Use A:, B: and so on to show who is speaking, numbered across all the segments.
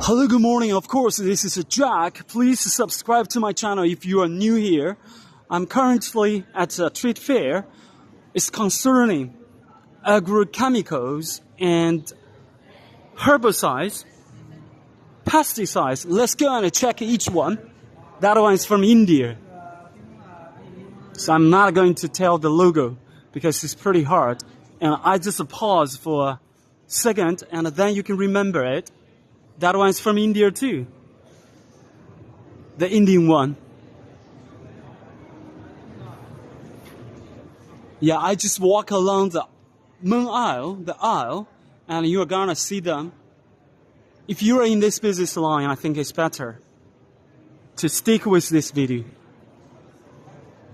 A: Hello, good morning. Of course, this is Jack. Please subscribe to my channel if you are new here. I'm currently at a trade fair. It's concerning agrochemicals and herbicides, pesticides. Let's go and check each one. That one is from India. So I'm not going to tell the logo because it's pretty hard. And I just pause for a second and then you can remember it. That one's from India too. The Indian one. Yeah, I just walk along the main aisle, and you're gonna see them. If you're in this business line, I think it's better to stick with this video.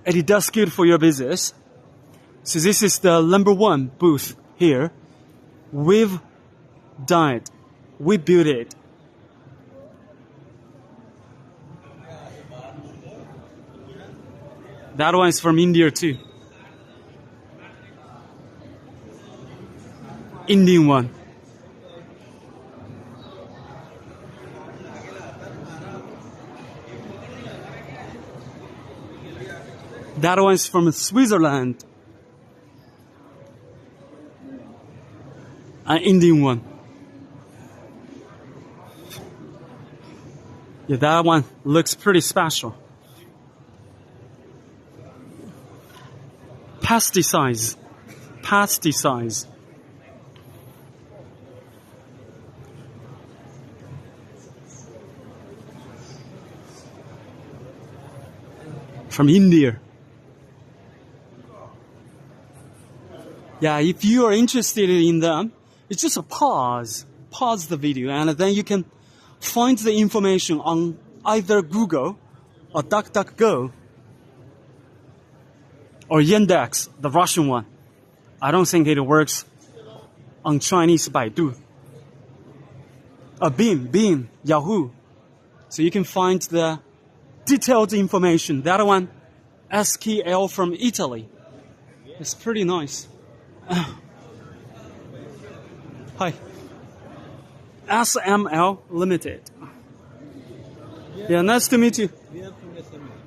A: And it does good for your business. So this is the #1 booth here. We've done it. We built it. That one is from India too. Indian one. That one is from Switzerland. An Indian one. Yeah, that one looks pretty special. Pesticides. From India. Yeah, if you are interested in them, it's just a pause the video, and then you can find the information on either Google or DuckDuckGo or Yandex, the Russian one. I don't think it works on Chinese Baidu. Bing, Yahoo. So you can find the detailed information. That one, SKL from Italy. It's pretty nice. Hi. SML Limited. Yeah, nice to meet you.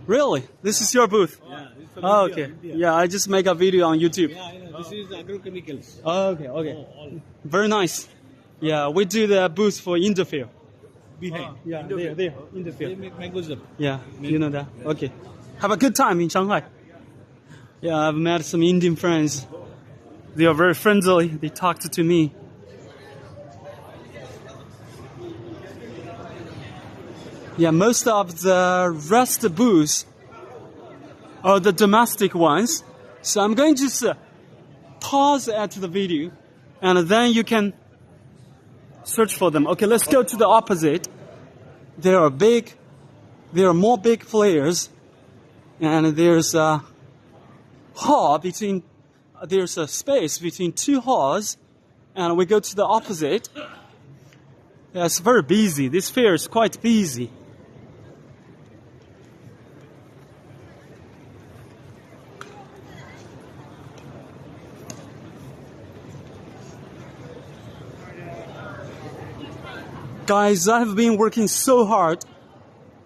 A: Really? This is your booth?
B: Yeah, this is from
A: Oh,
B: India,
A: okay.
B: India.
A: Yeah, I just make a video on YouTube.
B: Yeah, I know. This is agrochemicals.
A: Oh, okay.
B: All
A: Very nice. Yeah, we do the booth for Interfield.
B: behind.
A: Yeah,
B: Indoor.
A: there,
B: They
A: Interfield.
B: make mangoes up.
A: Yeah, you know that? Okay. Have a good time in Shanghai. Yeah, I've met some Indian friends. They are very friendly. They talked to me. Yeah, most of the rest booths are the domestic ones. So I'm going to just pause at the video and then you can search for them. Okay, let's go to the opposite. There are more big players, and there's a there's a space between two halls, and we go to the opposite. Yeah, it's very busy. This fair is quite busy. Guys, I've been working so hard.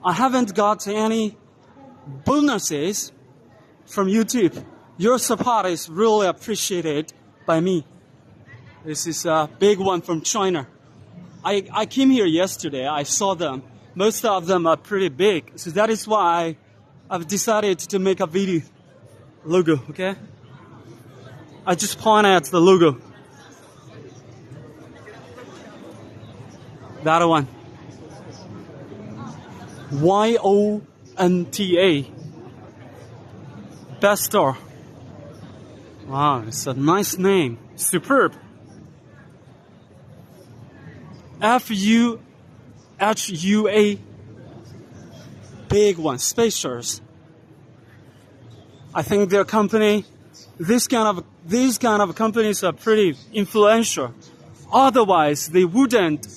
A: I haven't got any bonuses from YouTube. Your support is really appreciated by me. This is a big one from China. I came here yesterday. I saw them. Most of them are pretty big. So that is why I've decided to make a video logo, okay? I just point at the logo. That one. YONTA. Best Store. Wow, it's a nice name. Superb. FUHUA. Big one. Spacers. I think their company, these kind of companies are pretty influential. Otherwise, they wouldn't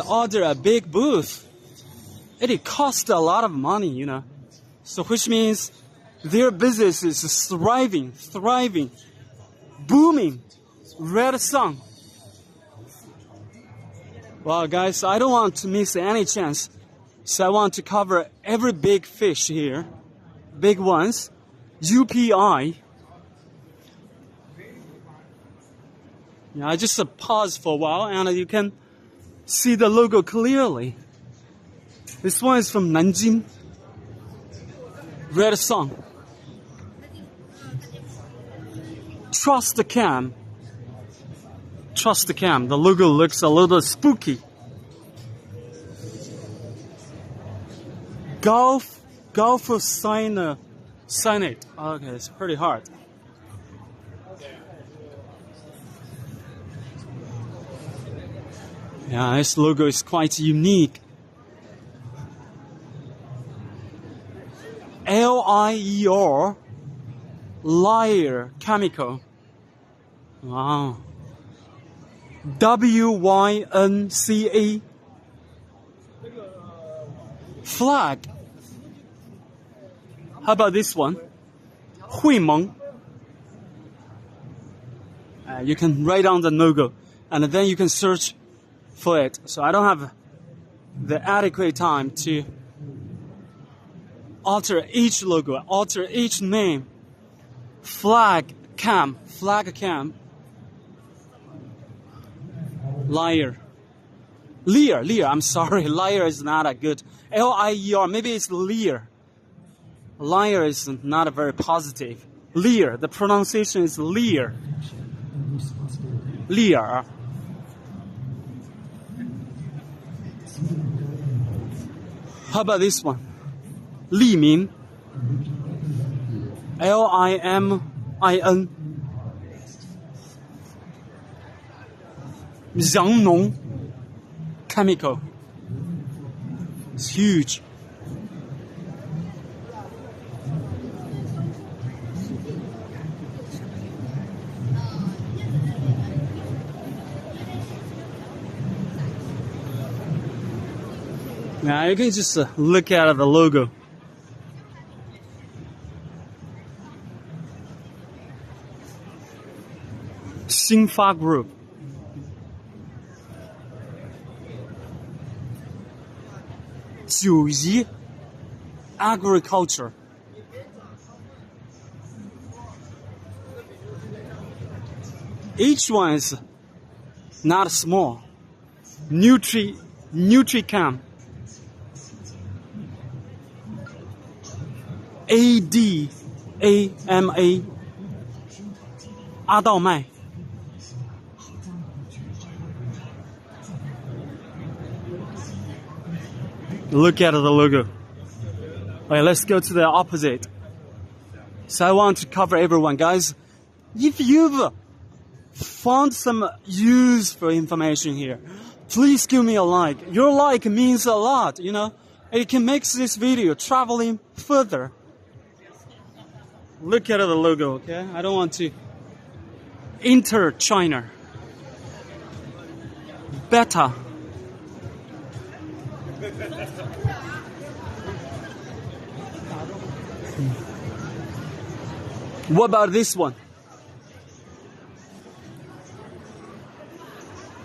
A: order a big booth. It costs a lot of money, you know. So which means their business is thriving, booming. Red sun. Well, guys, I don't want to miss any chance. So I want to cover every big fish here. Big ones. UPI. Yeah, I just pause for a while and you can see the logo clearly. This one is from Nanjing. Red Sun. Trust the cam. Trust the cam. The logo looks a little spooky. Golf cyanate. Okay, it's pretty hard. Yeah, this logo is quite unique. LIER, Liar Chemical. Wow. WYNCA, Flag. How about this one? Huimeng. You can write down the logo and then you can search for it. So I don't have the adequate time to alter each logo, alter each name. Flag cam. Liar. Lear, I'm sorry. Liar is not a good. LIER, maybe it's Lear. Liar is not a very positive. Lear, the pronunciation is Lear. Lear. How about this one? Limin. LIMIN. Jiangnong Chemical. It's huge. Now you can just look at the logo. Xinfa Group. Jiuyi Agriculture. Each one is not small. NutriCam. ADAMA. 阿道麦. Look at the logo. Okay, let's go to the opposite. So I want to cover everyone, guys. If you've found some useful information here, please give me a like. Your like means a lot, you know. It can make this video traveling further. Look at the logo, okay? I don't want to enter China. Beta. What about this one?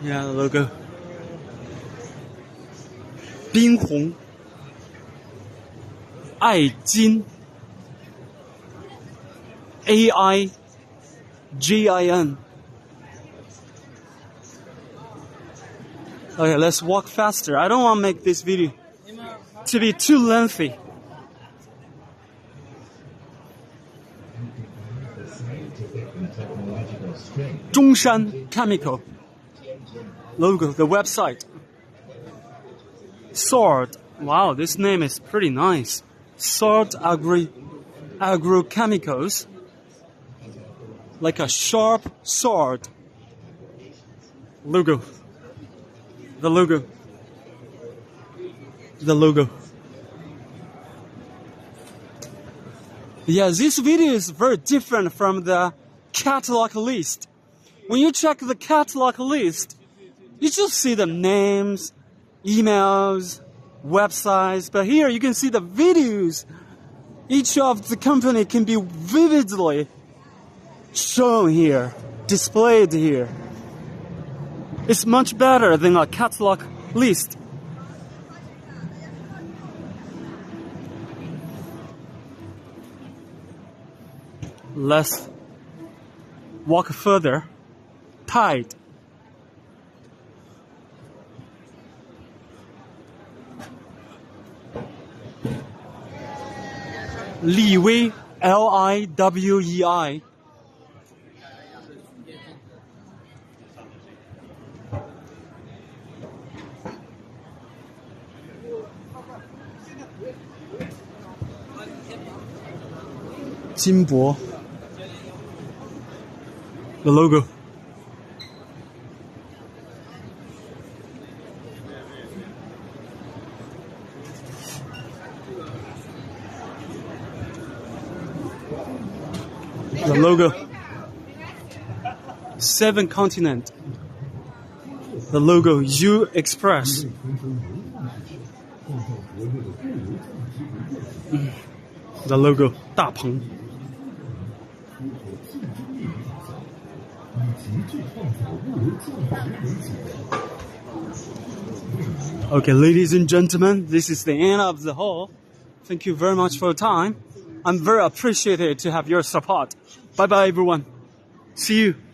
A: Yeah, the logo. 冰红 爱金 AIGIN. Okay, let's walk faster. I don't want to make this video to be too lengthy. Zhongshan Chemical. Logo, the website. Sword. Wow, this name is pretty nice. Sword agrochemicals. Like a sharp sword. Logo. The logo. The logo. Yeah, this video is very different from the catalog list. When you check the catalog list, you just see the names, emails, websites. But here you can see the videos. Each of the company can be vividly shown here, displayed here. It's much better than a catalog list. Let's walk further. Tide. Liwei, Liwei. Jinbo. The logo. The logo. 7 continent. The logo U Express. The logo 大鹏. Okay, ladies and gentlemen, this is the end of the haul. Thank you very much for your time. I'm very appreciated to have your support. Bye bye everyone. See you.